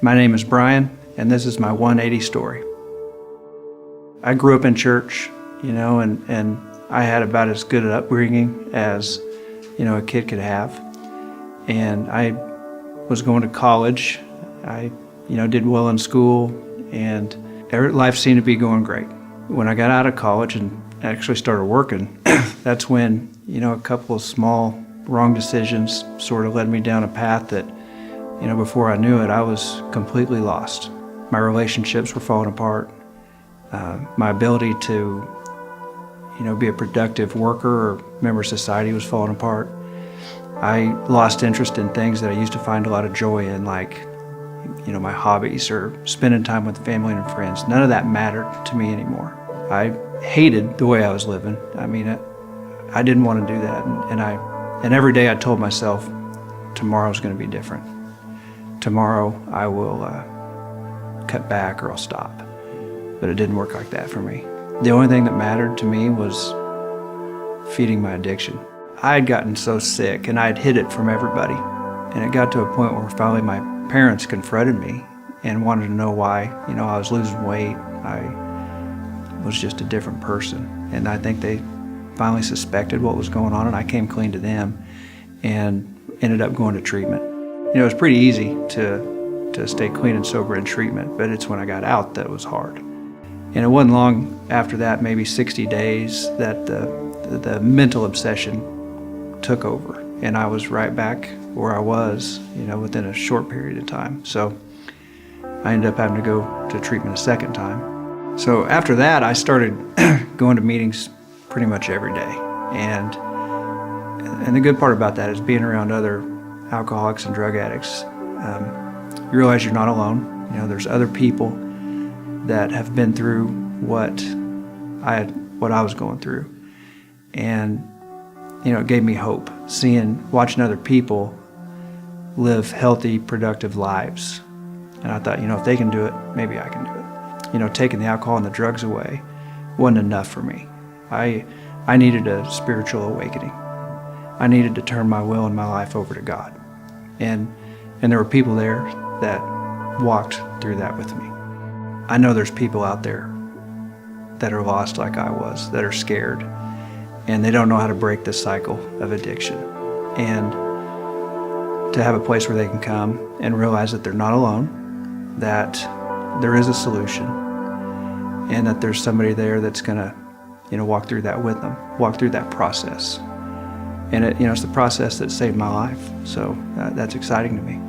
My name is Brian, and this is my 180 story. I grew up in church, and I had about as good an upbringing as, a kid could have. And I was going to college. I, did well in school, and life seemed to be going great. When I got out of college and actually started working, that's when, a couple of small wrong decisions sort of led me down a path that, before I knew it, I was completely lost. My relationships were falling apart. My ability to, be a productive worker or member of society was falling apart. I lost interest in things that I used to find a lot of joy in, like, my hobbies or spending time with family and friends. None of that mattered to me anymore. I hated the way I was living. I mean, I didn't want to do that. And every day I told myself, tomorrow's going to be different. Tomorrow I will cut back or I'll stop. But it didn't work like that for me. The only thing that mattered to me was feeding my addiction. I had gotten so sick and I had hid it from everybody. And it got to a point where finally my parents confronted me and wanted to know why, I was losing weight. I was just a different person. And I think they finally suspected what was going on, and I came clean to them and ended up going to treatment. It was pretty easy to stay clean and sober in treatment, but it's when I got out that it was hard. And it wasn't long after that, maybe 60 days, that the mental obsession took over, and I was right back where I was, within a short period of time. So I ended up having to go to treatment a second time. So after that, I started going to meetings pretty much every day. And the good part about that is being around other alcoholics and drug addicts. You realize you're not alone. There's other people that have been through what I was going through. And, it gave me hope, watching other people live healthy, productive lives. And I thought, if they can do it, maybe I can do it. Taking the alcohol and the drugs away wasn't enough for me. I needed a spiritual awakening. I needed to turn my will and my life over to God. And there were people there that walked through that with me. I know there's people out there that are lost like I was, that are scared, and they don't know how to break this cycle of addiction. And to have a place where they can come and realize that they're not alone, that there is a solution, and that there's somebody there that's going to, walk through that with them, walk through that process. And it's the process that saved my life. So that's exciting to me.